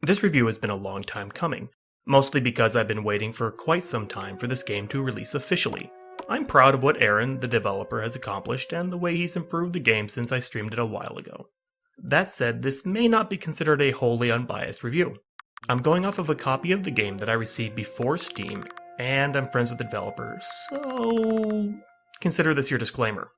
This review has been a long time coming, mostly because I've been waiting for quite some time for this game to release officially. I'm proud of what Aaron, the developer, has accomplished and the way he's improved the game since I streamed it a while ago. That said, this may not be considered a wholly unbiased review. I'm going off of a copy of the game that I received before Steam, and I'm friends with the developer, so consider this your disclaimer.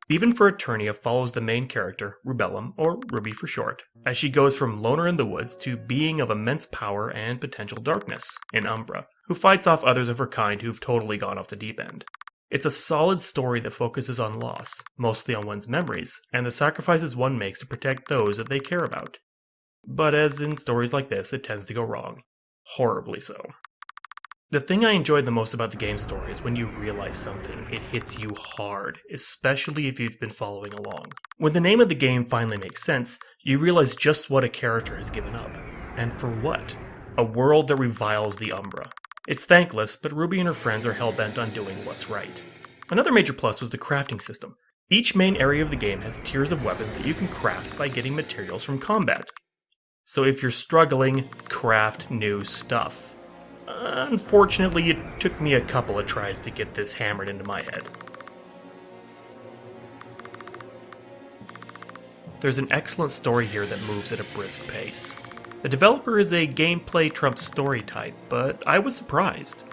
Even for Eternia follows the main character, Rubellum, or Ruby for short, as she goes from loner in the woods to being of immense power and potential darkness in Umbra, who fights off others of her kind who've totally gone off the deep end. It's a solid story that focuses on loss, mostly on one's memories, and the sacrifices one makes to protect those that they care about. But as in stories like this, it tends to go wrong. Horribly so. The thing I enjoyed the most about the game's story is when you realize something, it hits you hard, especially if you've been following along. When the name of the game finally makes sense, you realize just what a character has given up. And for what? A world that reviles the Umbra. It's thankless, but Ruby and her friends are hell-bent on doing what's right. Another major plus was the crafting system. Each main area of the game has tiers of weapons that you can craft by getting materials from combat. So if you're struggling, craft new stuff. Unfortunately, it took me a couple of tries to get this hammered into my head. There's an excellent story here that moves at a brisk pace. The developer is a gameplay trumps story type, but I was surprised.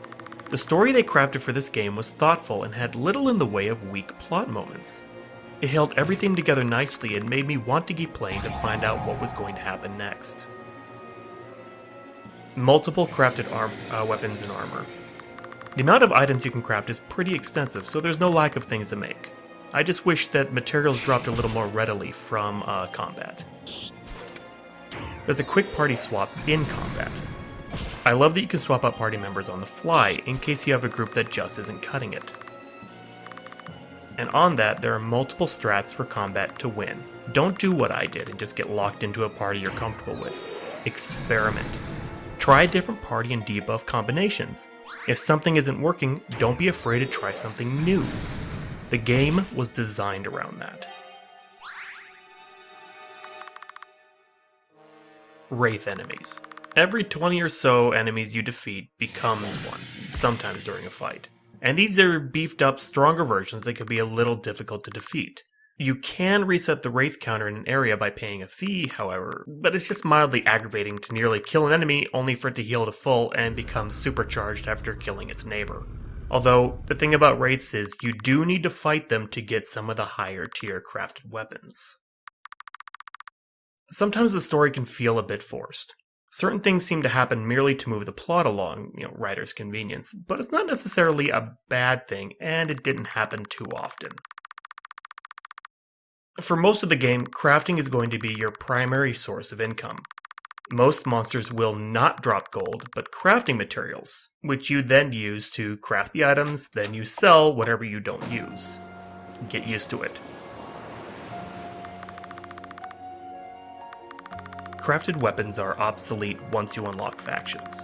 The story they crafted for this game was thoughtful and had little in the way of weak plot moments. It held everything together nicely and made me want to keep playing to find out what was going to happen next. Multiple crafted weapons and armor. The amount of items you can craft is pretty extensive, so there's no lack of things to make. I just wish that materials dropped a little more readily from combat. There's a quick party swap in combat. I love that you can swap out party members on the fly in case you have a group that just isn't cutting it. And on that, there are multiple strats for combat to win. Don't do what I did and just get locked into a party you're comfortable with. Experiment. Try different party and debuff combinations. If something isn't working, don't be afraid to try something new. The game was designed around that. Wraith enemies. Every 20 or so enemies you defeat becomes one, sometimes during a fight. And these are beefed up, stronger versions that can be a little difficult to defeat. You can reset the Wraith counter in an area by paying a fee, however, but it's just mildly aggravating to nearly kill an enemy only for it to heal to full and become supercharged after killing its neighbor. Although, the thing about Wraiths is you do need to fight them to get some of the higher tier crafted weapons. Sometimes the story can feel a bit forced. Certain things seem to happen merely to move the plot along, writer's convenience, but it's not necessarily a bad thing, and it didn't happen too often. For most of the game, crafting is going to be your primary source of income. Most monsters will not drop gold, but crafting materials, which you then use to craft the items, then you sell whatever you don't use. Get used to it. Crafted weapons are obsolete once you unlock factions.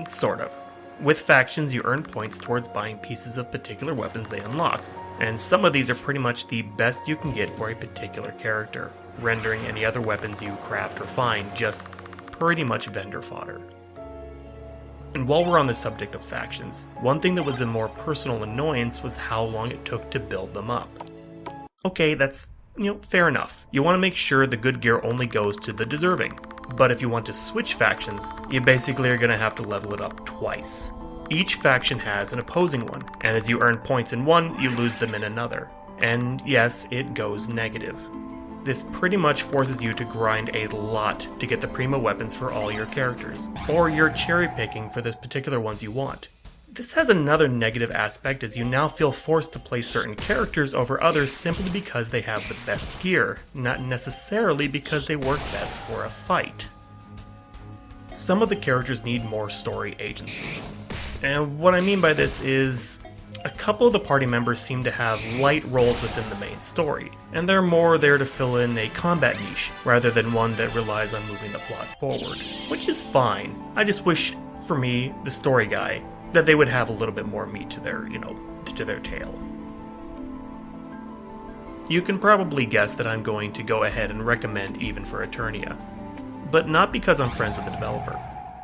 Sort of. With factions, you earn points towards buying pieces of particular weapons they unlock, and some of these are pretty much the best you can get for a particular character, rendering any other weapons you craft or find just pretty much vendor fodder. And while we're on the subject of factions, one thing that was a more personal annoyance was how long it took to build them up. Okay, that's, fair enough. You want to make sure the good gear only goes to the deserving. But if you want to switch factions, you basically are going to have to level it up twice. Each faction has an opposing one, and as you earn points in one, you lose them in another. And yes, it goes negative. This pretty much forces you to grind a lot to get the primo weapons for all your characters, or you're cherry picking for the particular ones you want. This has another negative aspect as you now feel forced to play certain characters over others simply because they have the best gear, not necessarily because they work best for a fight. Some of the characters need more story agency. And what I mean by this is, a couple of the party members seem to have light roles within the main story, and they're more there to fill in a combat niche, rather than one that relies on moving the plot forward. Which is fine. I just wish, for me, the story guy, that they would have a little bit more meat to their, to their tale. You can probably guess that I'm going to go ahead and recommend even for Eternia. but not because I'm friends with the developer.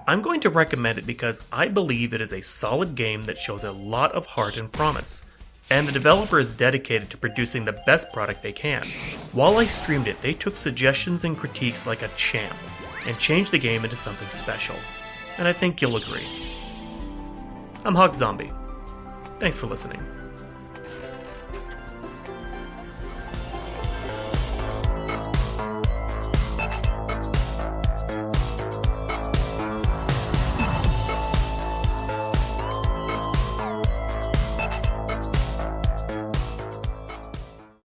I'm going to recommend it because I believe it is a solid game that shows a lot of heart and promise, and the developer is dedicated to producing the best product they can. While I streamed it, they took suggestions and critiques like a champ, and changed the game into something special, and I think you'll agree. I'm HawkZombie. Thanks for listening.